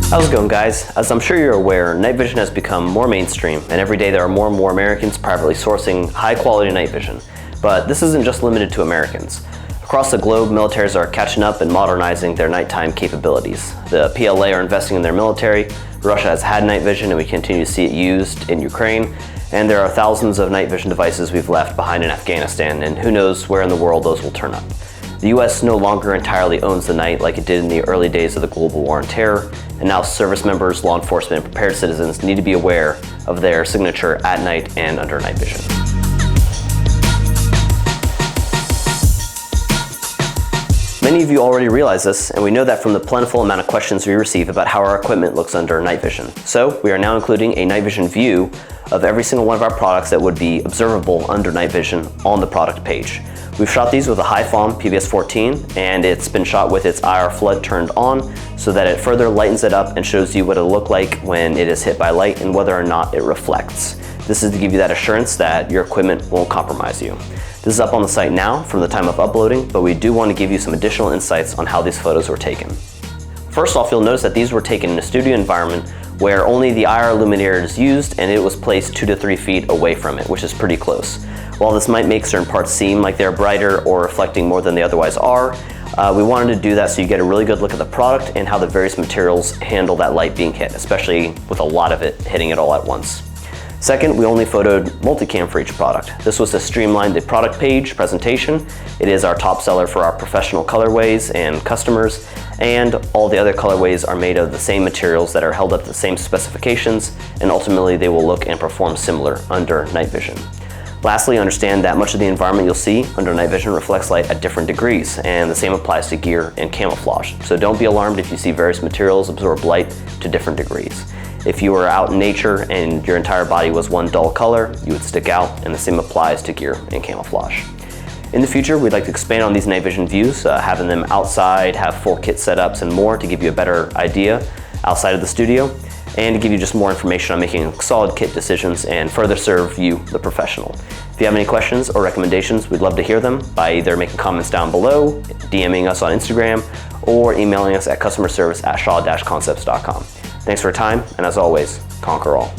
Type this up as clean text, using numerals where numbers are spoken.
How's it going, guys? As I'm sure you're aware, night vision has become more mainstream, and every day there are more and more Americans privately sourcing high-quality night vision. But this isn't just limited to Americans. Across the globe, militaries are catching up and modernizing their nighttime capabilities. The PLA are investing in their military, Russia has had night vision and we continue to see it used in Ukraine, and there are thousands of night vision devices we've left behind in Afghanistan, and who knows where in the world those will turn up. The US no longer entirely owns the night like it did in the early days of the global war on terror, and now service members, law enforcement, and prepared citizens need to be aware of their signature at night and under night vision. Many of you already realize this, and we know that from the plentiful amount of questions we receive about how our equipment looks under night vision. So we are now including a night vision view of every single one of our products that would be observable under night vision on the product page. We've shot these with a high-FOM PVS-14, and it's been shot with its IR flood turned on so that it further lightens it up and shows you what it'll look like when it is hit by light and whether or not it reflects. This is to give you that assurance that your equipment won't compromise you. This is up on the site now from the time of uploading, but we do want to give you some additional insights on how these photos were taken. First off, you'll notice that these were taken in a studio environment where only the IR illuminator is used and it was placed 2 to 3 feet away from it, which is pretty close. While this might make certain parts seem like they're brighter or reflecting more than they otherwise are, we wanted to do that so you get a really good look at the product and how the various materials handle that light being hit, especially with a lot of it hitting it all at once. Second, we only photoed multicam for each product. This was to streamline the product page presentation. It is our top seller for our professional colorways and customers, and all the other colorways are made of the same materials that are held up to the same specifications, and ultimately they will look and perform similar under night vision. Lastly, understand that much of the environment you'll see under night vision reflects light at different degrees, and the same applies to gear and camouflage. So don't be alarmed if you see various materials absorb light to different degrees. If you were out in nature and your entire body was one dull color, you would stick out, and the same applies to gear and camouflage. In the future, we'd like to expand on these night vision views, having them outside, have full kit setups and more to give you a better idea outside of the studio, and to give you just more information on making solid kit decisions and further serve you, the professional. If you have any questions or recommendations, we'd love to hear them by either making comments down below, DMing us on Instagram, or emailing us at customerservice@shaw-concepts.com. Thanks for your time, and as always, conquer all.